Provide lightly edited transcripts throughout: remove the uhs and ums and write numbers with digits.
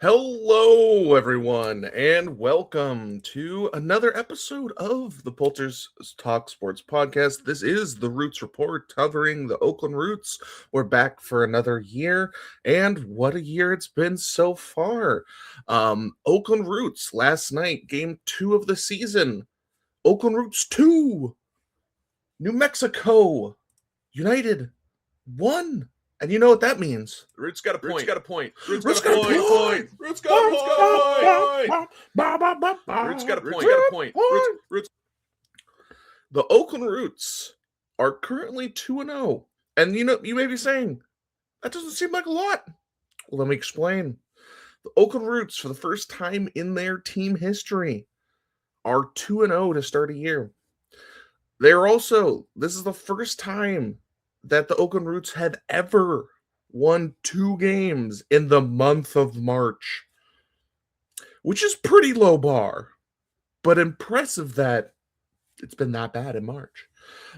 Hello, everyone, and welcome to another episode of the Poulters Talk Sports Podcast. This is the Roots Report covering the Oakland Roots. We're back for another year, and what a year it's been so far. Oakland Roots last night, game 2 of the season. Oakland Roots 2, New Mexico United 1. And you know what that means. Roots got a point. Roots got a point. Roots Roots got a got a point. point. Roots got a point. Roots got a point. Roots got a point. Roots. The Oakland Roots are currently 2-0. And you may be saying, that doesn't seem like a lot. Well, let me explain. The Oakland Roots, for the first time in their team history, are 2-0 to start a year. This is the first time that the Oakland Roots have ever won 2 games in the month of March, which is pretty low bar, but impressive that it's been that bad in March.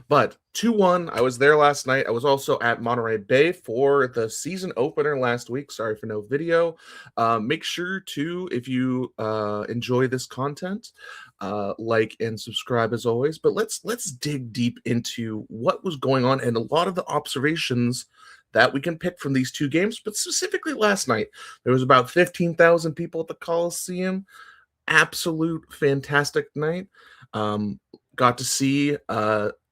But 2-1, I was there last night. I was also at Monterey Bay for the season opener last week. Sorry for no video. Make sure to, if you enjoy this content, like and subscribe as always. But let's dig deep into what was going on and a lot of the observations that we can pick from these 2 games. But specifically last night, there was about 15,000 people at the Coliseum. Absolute fantastic night. Got to see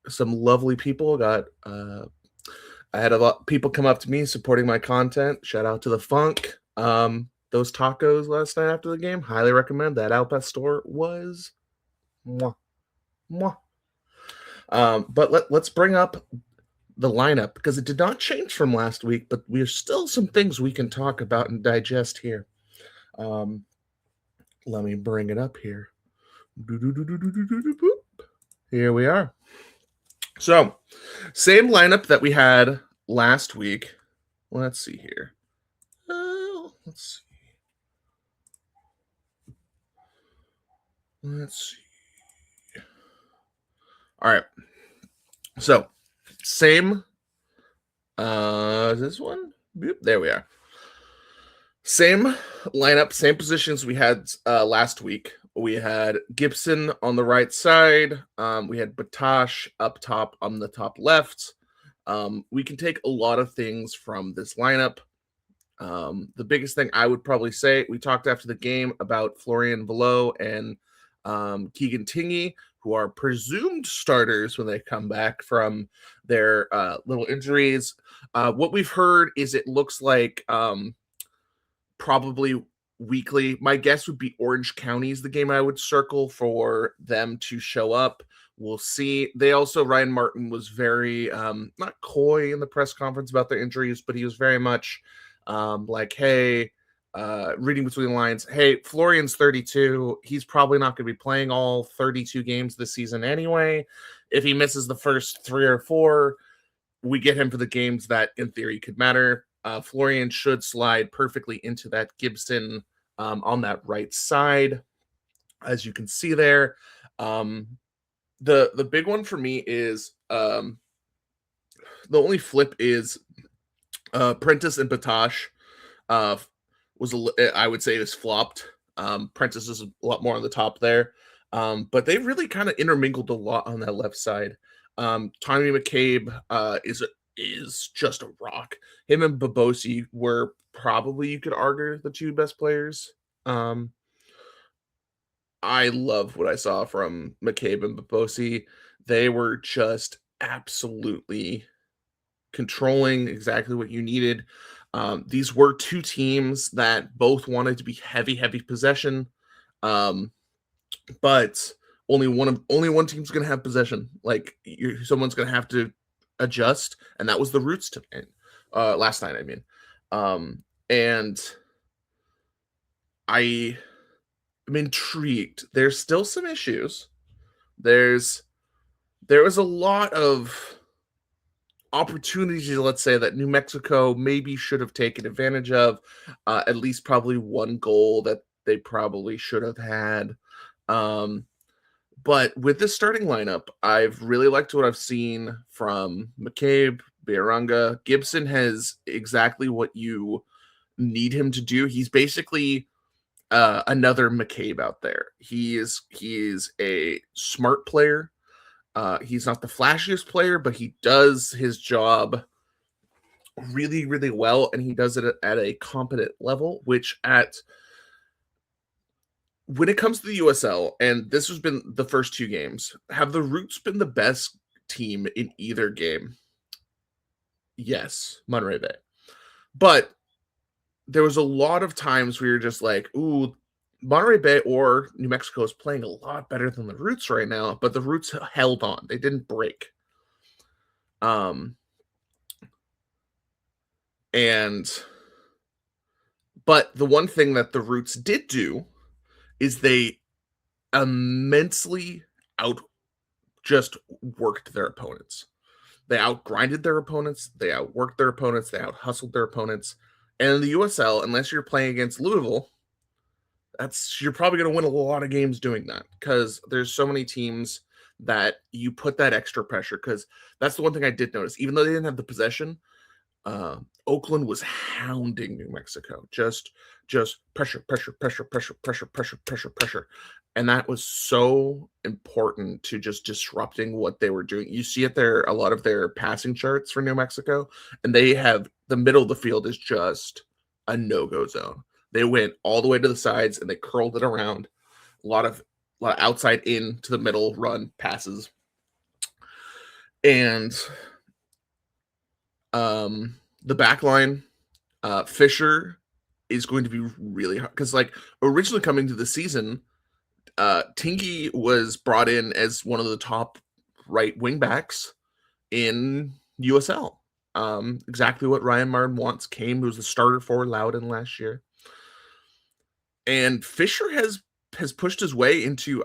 some lovely people. I had a lot of people come up to me supporting my content. Shout out to the Funk. Those tacos last night after the game, highly recommend. That Al Pastor was mwah, mwah. But let's bring up the lineup because it did not change from last week, but there's still some things we can talk about and digest here. Let me bring it up here. Here we are. So, same lineup that we had last week. Let's see here. Let's see. All right. So, same. This one? Boop, there we are. Same lineup, same positions we had last week. We had Gibson on the right side. We had Batash up top on the top left. We can take a lot of things from this lineup. The biggest thing I would probably say, we talked after the game about Florian Velo and Keegan Tingy, who are presumed starters when they come back from their little injuries. What we've heard is it looks like probably weekly. My guess would be Orange County is the game I would circle for them to show up. We'll see. They also, Ryan Martin was very not coy in the press conference about their injuries, but he was very much like, hey, reading between the lines, hey, Florian's 32. He's probably not going to be playing all 32 games this season anyway. If he misses the first 3 or 4, we get him for the games that in theory could matter. Florian should slide perfectly into that Gibson on that right side, as you can see there. The big one for me is the only flip is Prentice and Batash I would say is flopped. Prentice is a lot more on the top there, but they really kind of intermingled a lot on that left side. Tommy McCabe is just a rock. Him and Babosi were probably, you could argue, the 2 best players. I love what I saw from McCabe and Babosi. They were just absolutely controlling exactly what you needed. These were 2 teams that both wanted to be heavy possession, but only one team's going to have possession. Like someone's going to have to adjust, and that was the Roots last night. I mean, and I'm intrigued. There's still some issues. There was a lot of opportunities, let's say, that New Mexico maybe should have taken advantage of. At least probably one goal that they probably should have had. But with this starting lineup, I've really liked what I've seen from McCabe, Bearanga. Gibson has exactly what you need him to do. He's basically another McCabe out there. He is a smart player. He's not the flashiest player, but he does his job really, really well, and he does it at a competent level, which when it comes to the USL, and this has been the first 2 games, have the Roots been the best team in either game? Yes, Monterey Bay. But there was a lot of times where you're just like, ooh, Monterey Bay or New Mexico is playing a lot better than the Roots right now, but the Roots held on. They didn't break. But the one thing that the Roots did do is they immensely just worked their opponents. They outgrinded their opponents, they outworked their opponents, they out-hustled their opponents. And in the USL, unless you're playing against Louisville, you're probably going to win a lot of games doing that, because there's so many teams that you put that extra pressure. Because that's the one thing I did notice. Even though they didn't have the possession, Oakland was hounding New Mexico. Just pressure. And that was so important to just disrupting what they were doing. You see it there, a lot of their passing charts for New Mexico, and they have the middle of the field is just a no-go zone. They went all the way to the sides and they curled it around. A lot of outside in to the middle run passes. And the back line, Fisher is going to be really hard, because like originally coming to the season, Tingy was brought in as one of the top right wing backs in USL. Exactly what Ryan Martin wants. Came, who was the starter for Loudon last year. And Fisher has pushed his way into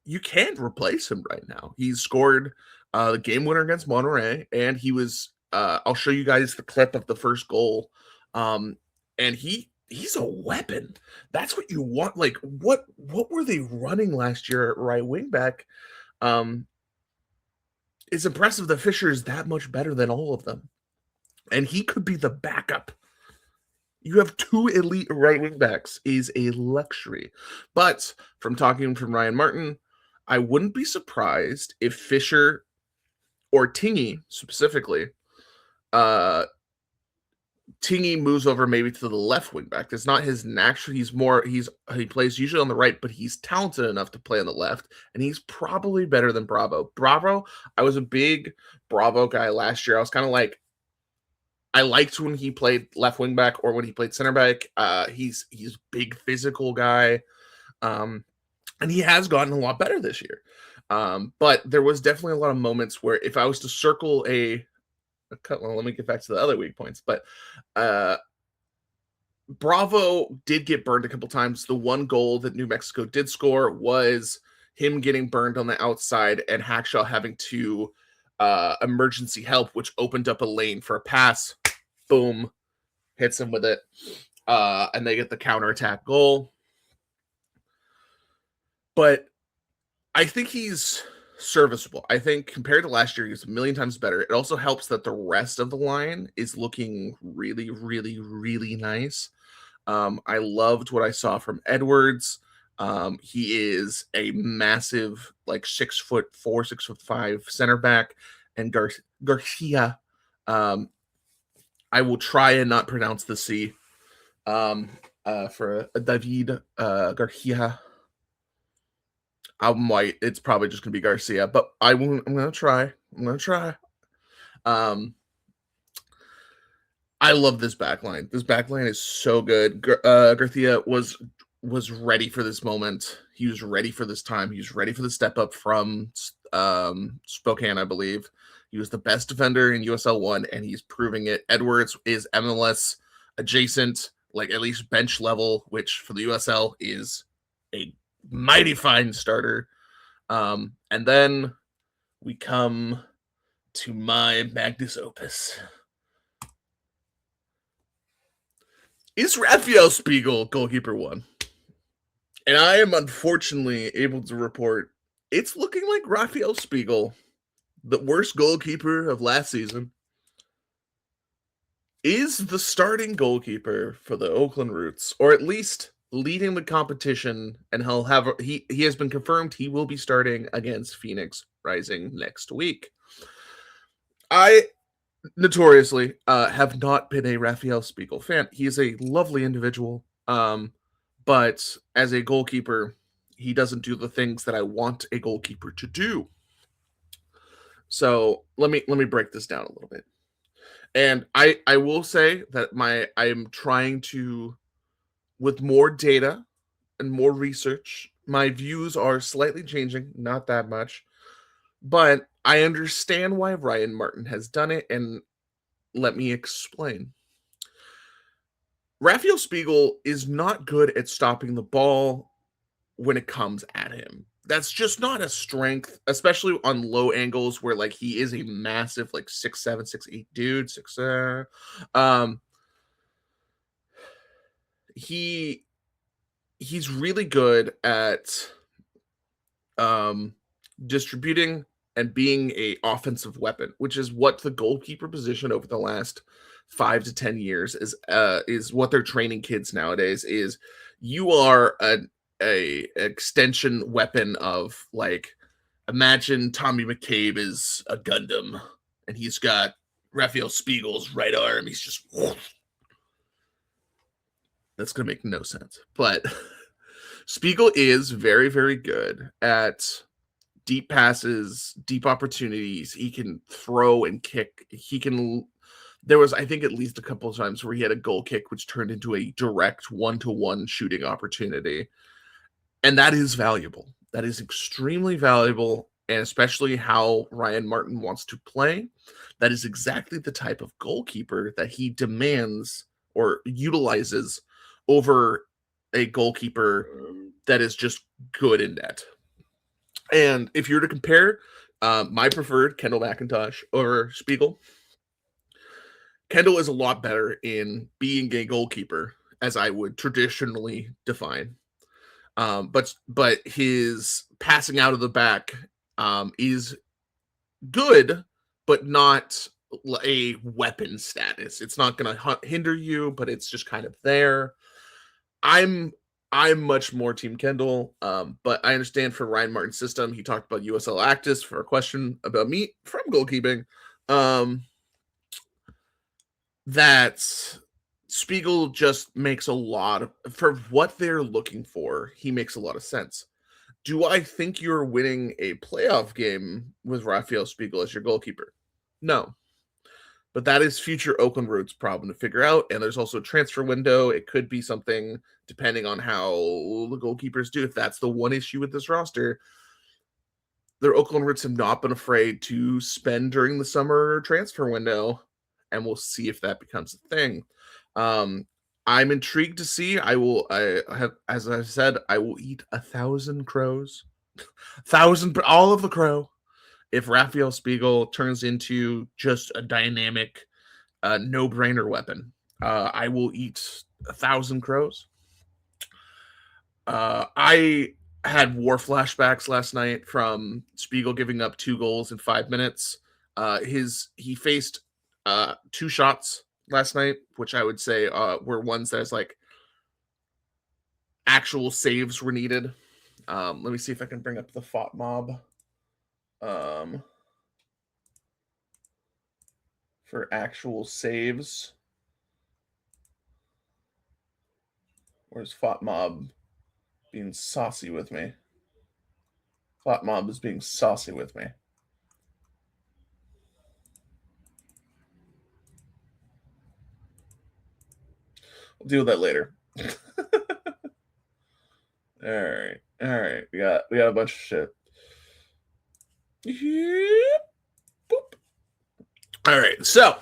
you can't replace him right now. He's scored the game winner against Monterey, and he was I'll show you guys the clip of the first goal. And he's a weapon. That's what you want. Like, what were they running last year at right wing back? It's impressive that Fisher is that much better than all of them. And he could be the backup. You have 2 elite right wing backs is a luxury. But from talking from Ryan Martin, I wouldn't be surprised if Fisher or Tingy specifically, Tingy moves over maybe to the left wing back. It's not his natural. He plays usually on the right, but he's talented enough to play on the left, and he's probably better than Bravo. I was a big Bravo guy last year. I was kind of like, I liked when he played left wing back or when he played center back. He's big physical guy, and he has gotten a lot better this year. But there was definitely a lot of moments where if I was to circle well, let me get back to the other weak points. But Bravo did get burned a couple times. The one goal that New Mexico did score was him getting burned on the outside and Hackshaw having to emergency help, which opened up a lane for a pass. Boom, hits him with it, and they get the counterattack goal. But I think he's serviceable. I think compared to last year, he's a million times better. It also helps that the rest of the line is looking really, really, really nice. I loved what I saw from Edwards. He is a massive, like 6'4", 6'5" center back, and Garcia. I will try and not pronounce the C. For David Garcia. I'm white. It's probably just gonna be Garcia, but I'm gonna try. I love this backline. This backline is so good. Garcia was ready for this moment. He was ready for this time. He was ready for the step up from Spokane, I believe. He was the best defender in USL 1, and he's proving it. Edwards is MLS adjacent, like at least bench level, which for the USL is a mighty fine starter. And then we come to my Magnus Opus. Is Raphael Spiegel goalkeeper 1? And I am unfortunately able to report it's looking like Raphael Spiegel, the worst goalkeeper of last season, is the starting goalkeeper for the Oakland Roots, or at least leading the competition, and he has been confirmed he will be starting against Phoenix Rising next week. I notoriously have not been a Raphael Spiegel fan. He is a lovely individual, but as a goalkeeper, he doesn't do the things that I want a goalkeeper to do. So let me break this down a little bit. And I will say that I am trying to, with more data and more research, my views are slightly changing, not that much, but I understand why Ryan Martin has done it, and let me explain. Raphael Spiegel is not good at stopping the ball when it comes at him. That's just not a strength, especially on low angles where like he is a massive like 6'7", 6'8" dude. Um he's really good at distributing and being a offensive weapon, which is what the goalkeeper position over the last 5 to 10 years is what they're training kids nowadays. Is you are a extension weapon of, like, imagine Tommy McCabe is a Gundam and he's got Raphael Spiegel's right arm. He's just that's gonna make no sense, but Spiegel is very, very good at deep passes, deep opportunities. He can throw and kick. There was, I think, at least a couple of times where he had a goal kick which turned into a direct one-to-one shooting opportunity. And that is valuable. That is extremely valuable, and especially how Ryan Martin wants to play. That is exactly the type of goalkeeper that he demands or utilizes over a goalkeeper that is just good in net. And if you were to compare my preferred Kendall McIntosh over Spiegel, Kendall is a lot better in being a goalkeeper, as I would traditionally define. But his passing out of the back is good, but not a weapon status. It's not going to hinder you, but it's just kind of there. I'm much more Team Kendall, but I understand for Ryan Martin's system. He talked about USL Actis for a question about me from goalkeeping. That Spiegel just makes a lot of, for what they're looking for, he makes a lot of sense. Do I think you're winning a playoff game with Raphael Spiegel as your goalkeeper? No. But that is future Oakland Roots problem to figure out. And there's also a transfer window. It could be something depending on how the goalkeepers do. If that's the one issue with this roster, their Oakland Roots have not been afraid to spend during the summer transfer window. And we'll see if that becomes a thing. I'm intrigued to see. I have, as I've said, I will eat 1,000 crows, all of the crow, if Raphael Spiegel turns into just a dynamic, no-brainer weapon. I will eat 1,000 crows. I had war flashbacks last night from Spiegel giving up 2 goals in 5 minutes. He faced 2 shots last night, which I would say were ones that is like actual saves were needed. Let me see if I can bring up the FOT mob for actual saves. Where's FOT mob being saucy with me? FOT mob is being saucy with me. We'll deal with that later. All right. We got a bunch of shit. Boop. All right, so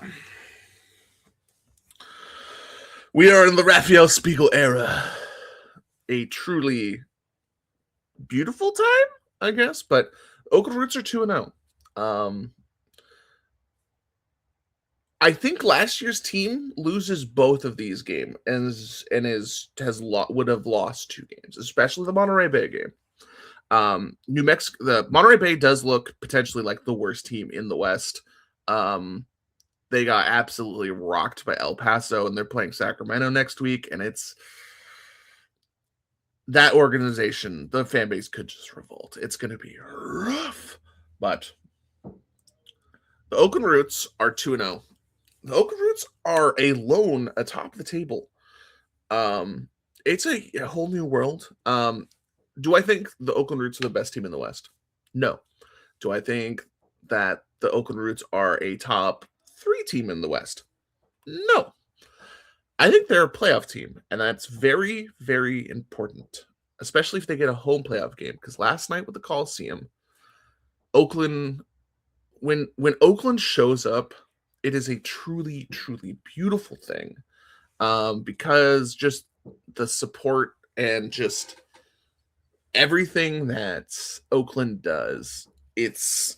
we are in the Raphael Spiegel era. A truly beautiful time, I guess, but Oakland Roots are 2-0. I think last year's team loses both of these games would have lost 2 games, especially the Monterey Bay game. New Mexico, the Monterey Bay does look potentially like the worst team in the West. they got absolutely rocked by El Paso, and they're playing Sacramento next week, and it's that organization, the fan base could just revolt. It's going to be rough. But the Oakland Roots are 2-0. The Oakland Roots are alone atop the table. It's a whole new world. Do I think the Oakland Roots are the best team in the West? No. Do I think that the Oakland Roots are a top 3 team in the West? No. I think they're a playoff team, and that's very, very important, especially if they get a home playoff game. Because last night with the Coliseum, Oakland, when Oakland shows up, it is a truly, truly beautiful thing. Because just the support and just everything that Oakland does, it's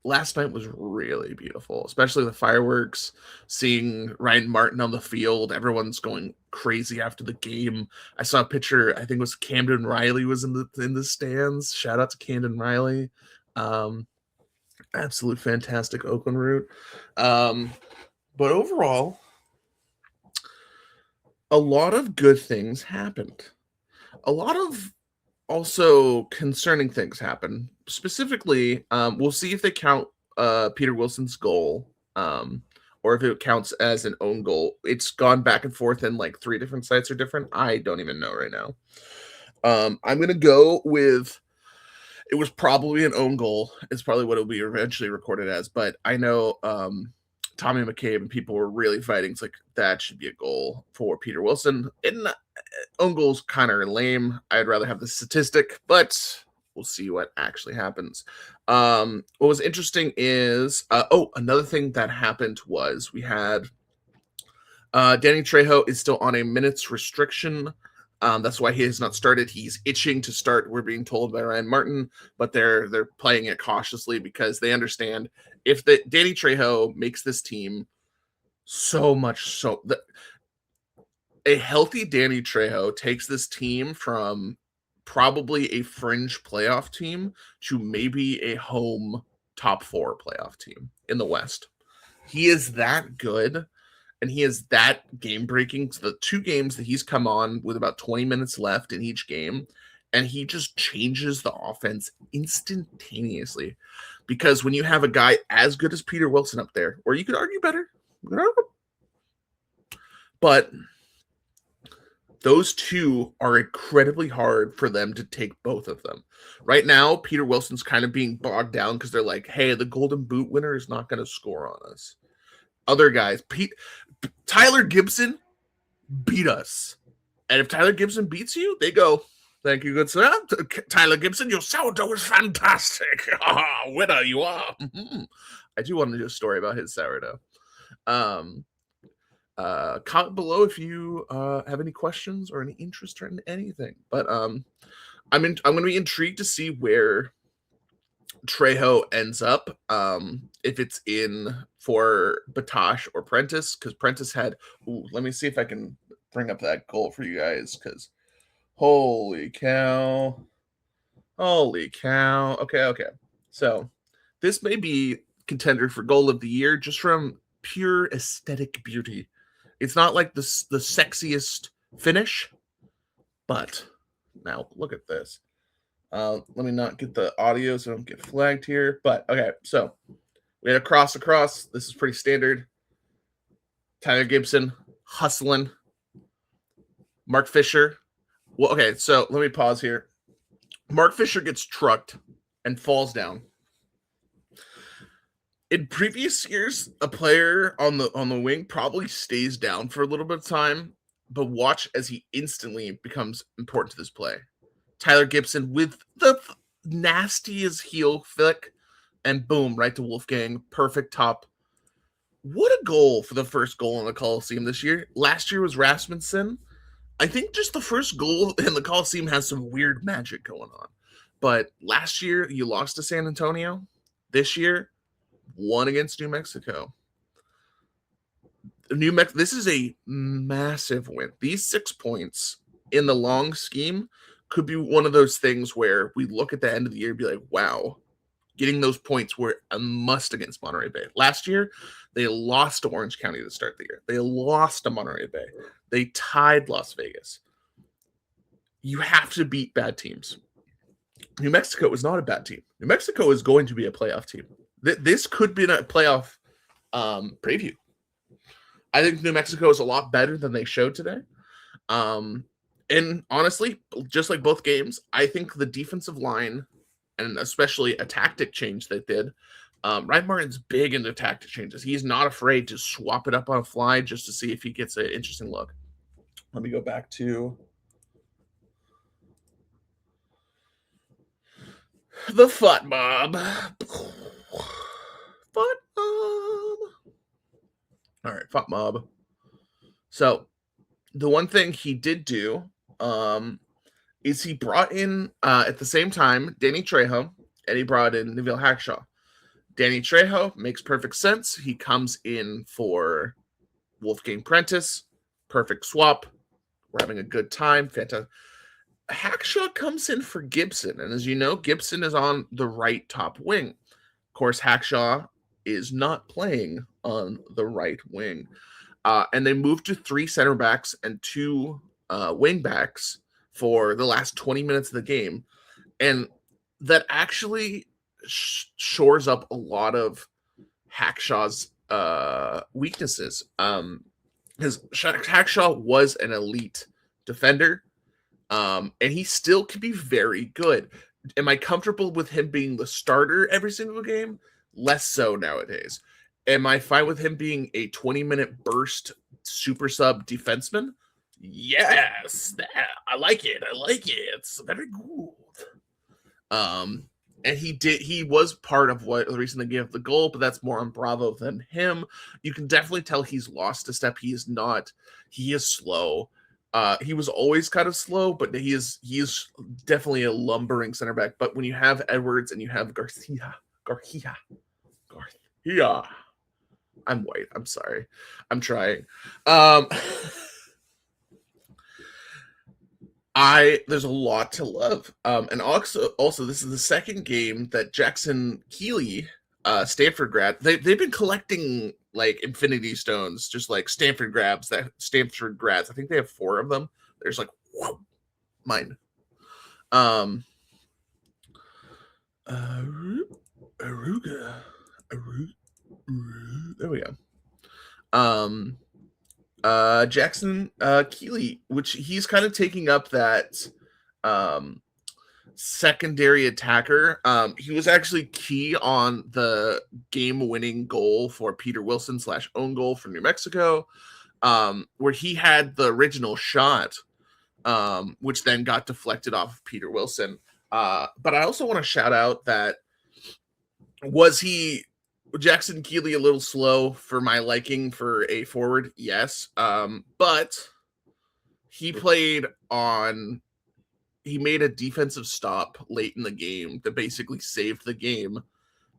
last night was really beautiful, especially the fireworks, seeing Ryan Martin on the field. Everyone's going crazy after the game. I saw a picture, I think it was Camden Riley was in the stands. Shout out to Camden Riley. Absolute fantastic Oakland route. But overall, a lot of good things happened. A lot of also concerning things happen. Specifically, we'll see if they count Peter Wilson's goal, or if it counts as an own goal. It's gone back and forth, and like 3 different sites are different. I don't even know right now. I'm gonna go with it was probably an own goal. It's probably what it'll be eventually recorded as. But I know Tommy McCabe and people were really fighting. It's like that should be a goal for Peter Wilson. And own goals kind of lame. I'd rather have the statistic, but we'll see what actually happens. What was interesting is another thing that happened was we had Danny Trejo is still on a minutes restriction. That's why he has not started. He's itching to start, we're being told by Ryan Martin, but they're playing it cautiously because they understand if Danny Trejo makes this team so much so that a healthy Danny Trejo takes this team from probably a fringe playoff team to maybe a home top 4 playoff team in the West. He is that good. And he is that game breaking. So the 2 games that he's come on with about 20 minutes left in each game, and he just changes the offense instantaneously. Because when you have a guy as good as Peter Wilson up there, or you could argue better, but those 2 are incredibly hard for them to take both of them. Right now, Peter Wilson's kind of being bogged down because they're like, hey, the Golden Boot winner is not going to score on us. Other guys, Tyler Gibson beat us. And if Tyler Gibson beats you, they go, thank you, good sir. Tyler Gibson, your sourdough is fantastic. Winner you are. I do want to do a story about his sourdough. Comment below if you have any questions or any interest in anything. But I'm going to be intrigued to see where Trejo ends up, if it's in for Batash or Prentice, because Prentice had let me see if I can bring up that goal for you guys, because holy cow. Okay, so this may be contender for goal of the year just from pure aesthetic beauty. It's not like the sexiest finish, but now look at this. Let me not get the audio so I don't get flagged here. But okay, so we had a cross across. This is pretty standard. Tyler Gibson hustling. Mark Fisher. Well, okay, so let me pause here. Mark Fisher gets trucked and falls down. In previous years, a player on the wing probably stays down for a little bit of time, but watch as he instantly becomes important to this play. Tyler Gibson with the nastiest heel flick, and boom, right to Wolfgang. Perfect top. What a goal for the first goal in the Coliseum this year. Last year was Rasmussen. I think just the first goal in the Coliseum has some weird magic going on. But last year, you lost to San Antonio. This year, won against New Mexico. This is a massive win. These 6 points in the long scheme could be one of those things where we look at the end of the year and be like, wow, getting those points were a must against Monterey Bay. Last year, they lost to Orange County to start the year. They lost to Monterey Bay. They tied Las Vegas. You have to beat bad teams. New Mexico is not a bad team. New Mexico is going to be a playoff team. This could be a playoff preview. I think New Mexico is a lot better than they showed today. And honestly, just like both games, I think the defensive line, and especially a tactic change they did, Ryan Martin's big into tactic changes. He's not afraid to swap it up on a fly just to see if he gets an interesting look. Let me go back to the Fut Mob. Fut Mob. All right, Fut Mob. So the one thing he did do is he brought in, at the same time, Danny Trejo, and he brought in Neville Hackshaw. Danny Trejo makes perfect sense. He comes in for Wolfgang Prentice. Perfect swap. We're having a good time. Fantastic. Hackshaw comes in for Gibson. And as you know, Gibson is on the right top wing. Of course, Hackshaw is not playing on the right wing. And they moved to 3 center backs and 2 wing backs for the last 20 minutes of the game. And that actually shores up a lot of Hackshaw's weaknesses. Because Hackshaw was an elite defender, and he still can be very good. Am I comfortable with him being the starter every single game? Less so nowadays. Am I fine with him being a 20-minute burst super sub defenseman? Yes, I like it. It's very good. And he was part of what the reason they gave up the goal, but that's more on Bravo than him. You can definitely tell he's lost a step. He is slow. He was always kind of slow, but he is definitely a lumbering center back. But when you have Edwards and you have Garcia. I'm white. I'm sorry. I'm trying. There's a lot to love. And also this is the second game that Jackson Keeley, Stanford grad, they've been collecting like Infinity Stones, just like Stanford grads. I think they have 4 of them. There's like, whoa, mine. Aruga. There we go. Jackson Keeley, which he's kind of taking up that secondary attacker. He was actually key on the game-winning goal for Peter Wilson / own goal for New Mexico, where he had the original shot, which then got deflected off of Peter Wilson. But I also want to shout out that Jackson Keeley a little slow for my liking for a forward? Yes. But he made a defensive stop late in the game that basically saved the game,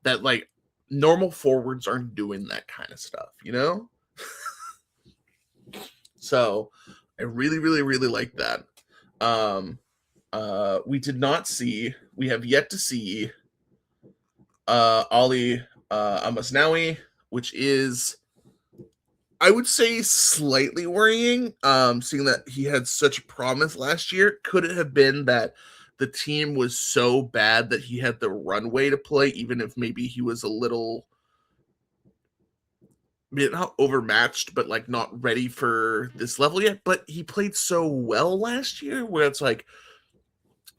that like normal forwards aren't doing that kind of stuff, you know? So I really, really, really like that. We have yet to see Ali Amasnawi, which is, I would say, slightly worrying, seeing that he had such promise last year. Could it have been that the team was so bad that he had the runway to play, even if maybe he was a little, not overmatched, but like not ready for this level yet? But he played so well last year, where it's like,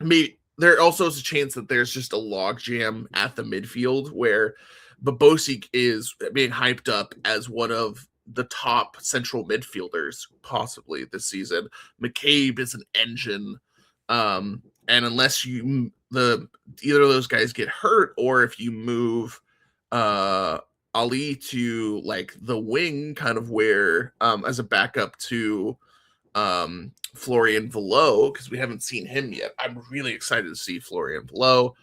maybe there also is a chance that there's just a logjam at the midfield where Babosik is being hyped up as one of the top central midfielders possibly this season. McCabe is an engine, and unless either of those guys get hurt, or if you move Ali to like the wing, kind of where as a backup to Florian Velo, because we haven't seen him yet. I'm really excited to see Florian Velo.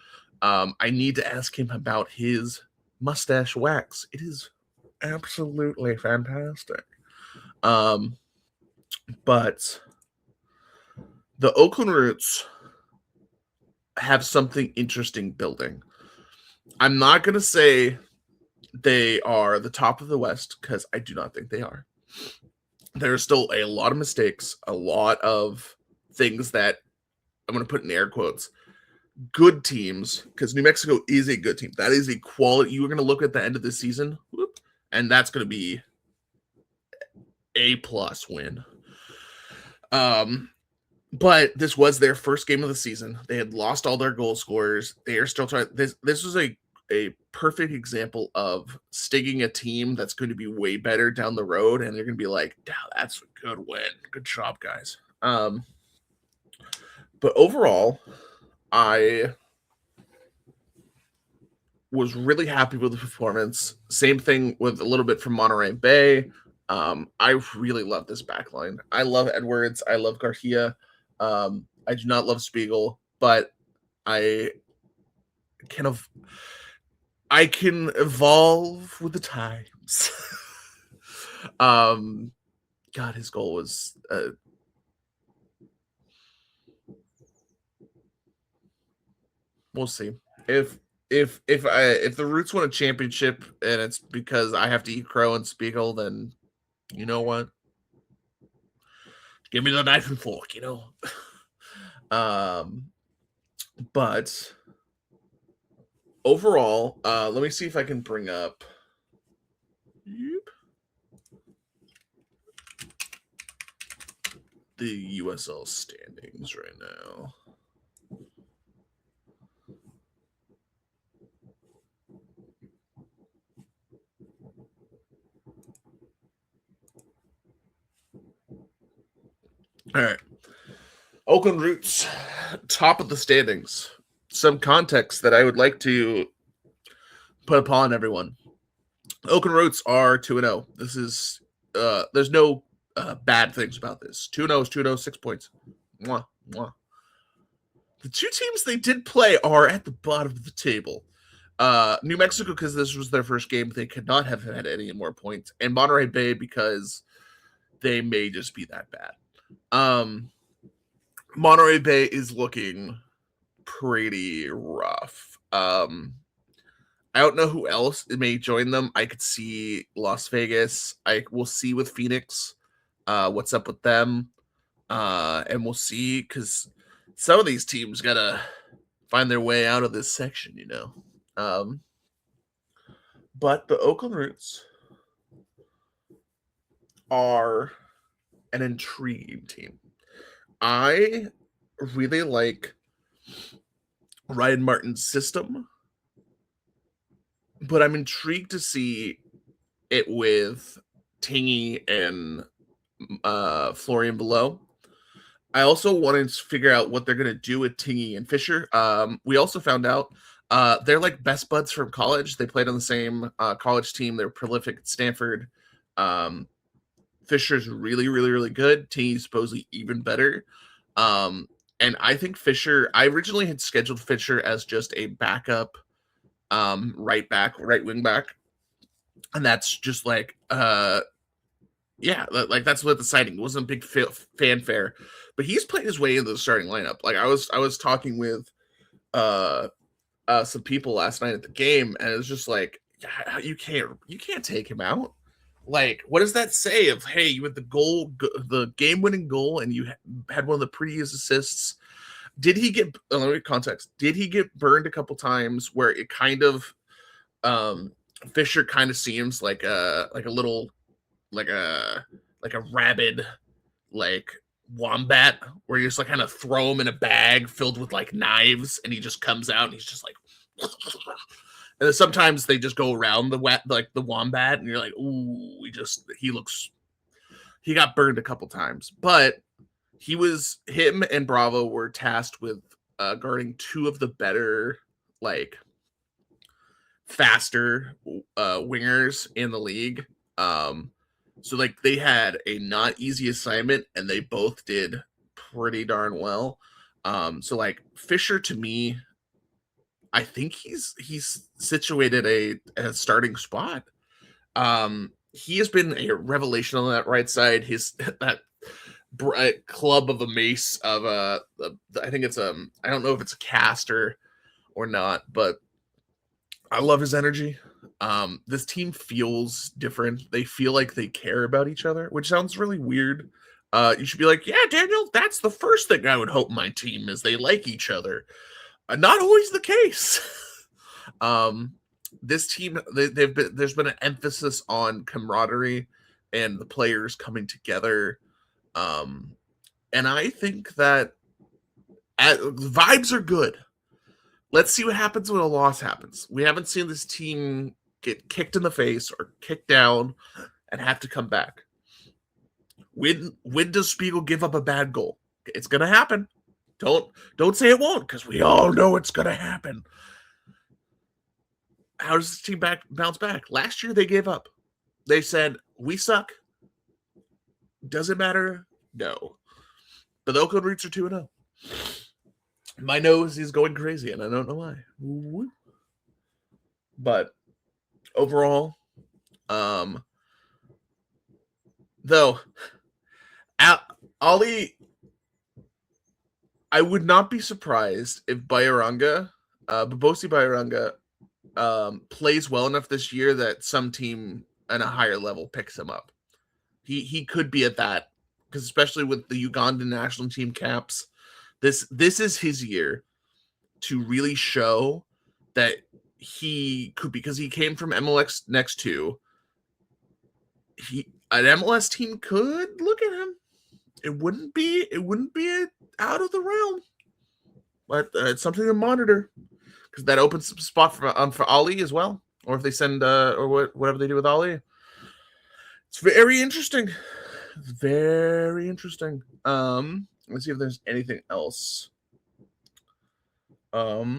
I need to ask him about his mustache wax. It is absolutely fantastic. But the Oakland Roots have something interesting building. I'm not going to say they are the top of the West because I do not think they are. There's still a lot of mistakes, a lot of things that I'm going to put in air quotes. Good teams, because New Mexico is a good team. That is a quality. You are going to look at the end of the season, and that's going to be A+ win. But this was their first game of the season. They had lost all their goal scorers. They are still trying. This was a perfect example of stinging a team that's going to be way better down the road, and they're going to be like, "Damn, that's a good win. Good job, guys." But overall, I was really happy with the performance. Same thing with a little bit from Monterey Bay. I really love this backline. I love Edwards. I love Garcia. I do not love Spiegel, but I can evolve with the times. God, his goal was we'll see if the Roots win a championship and it's because I have to eat crow and Spiegel, then you know what? Give me the knife and fork, you know. But overall, let me see if I can bring up. The USL standings right now. All right. Oakland Roots, top of the standings. Some context that I would like to put upon everyone. Oakland Roots are 2-0. This is there's no bad things about this. 2-0 is 2-0, 6 points. Mwah, mwah. The two teams they did play are at the bottom of the table. New Mexico, because this was their first game, they could not have had any more points. And Monterey Bay, because they may just be that bad. Monterey Bay is looking pretty rough. I don't know who else may join them. I could see Las Vegas. I will see with Phoenix what's up with them. And we'll see, because some of these teams gotta find their way out of this section, you know. But the Oakland Roots are an intriguing team. I really like Ryan Martin's system, but I'm intrigued to see it with Tingy and Florian below. I also wanted to figure out what they're going to do with Tingy and Fisher. We also found out they're like best buds from college. They played on the same college team. They're prolific at Stanford. Fisher's really, really, really good. Tingy's supposedly even better. And I think Fisher, I originally had scheduled Fisher as just a backup right wing back. And that's just like, yeah, like that's what the sighting wasn't a big fanfare, but he's played his way into the starting lineup. Like I was talking with some people last night at the game, and it was just like, you can't take him out. Like, what does that say of, hey, you had the game-winning goal, and you had one of the prettiest assists? Did he get, let me context, did he get burned a couple times where it kind of, Fisher kind of seems like a little, like a rabid, like wombat, where you just like kind of throw him in a bag filled with like knives, and he just comes out and he's just like, and then sometimes they just go around the wombat, and you're like, ooh, he got burned a couple times, but him and Bravo were tasked with guarding two of the better, like faster wingers in the league. So like they had a not easy assignment, and they both did pretty darn well. So like Fisher, to me, I think he's situated a starting spot. He has been a revelation on that right side. That club of a mace of I think it's I don't know if it's a cast or not, but I love his energy. This team feels different. They feel like they care about each other, which sounds really weird. You should be like, yeah, Daniel, that's the first thing I would hope my team is they like each other. Not always the case. This team, there's been an emphasis on camaraderie and the players coming together. And I think that vibes are good. Let's see what happens when a loss happens. We haven't seen this team get kicked in the face or kicked down and have to come back. When does Spiegel give up a bad goal? It's gonna happen. Don't say it won't, because we all know it's gonna happen. How does this team bounce back? Last year they gave up. They said, we suck. Does it matter? No. But the Oakland Roots are 2-0. My nose is going crazy, and I don't know why. But overall, though, Ollie, I would not be surprised if Bayaranga, Babosi Bayaranga, plays well enough this year that some team at a higher level picks him up. He could be at that, because especially with the Ugandan national team caps, this is his year to really show that he could, because he came from MLS Next 2. An MLS team could look at him. It wouldn't be out of the realm, but it's something to monitor, because that opens some spot for Ali as well, or if they send or whatever they do with Ali. It's very interesting. Very interesting. Let's see if there's anything else. I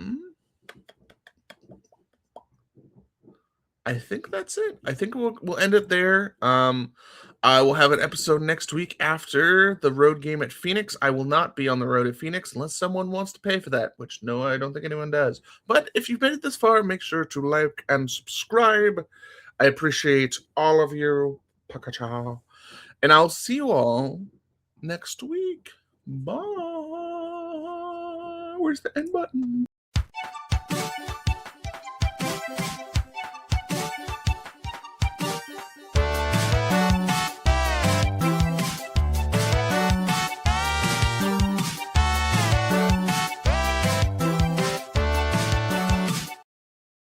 think that's it. I think we'll end it there. I will have an episode next week after the road game at Phoenix. I will not be on the road at Phoenix unless someone wants to pay for that, which no, I don't think anyone does. But if you've made it this far, make sure to like and subscribe. I appreciate all of you. Pakacha. And I'll see you all next week. Bye. Where's the end button?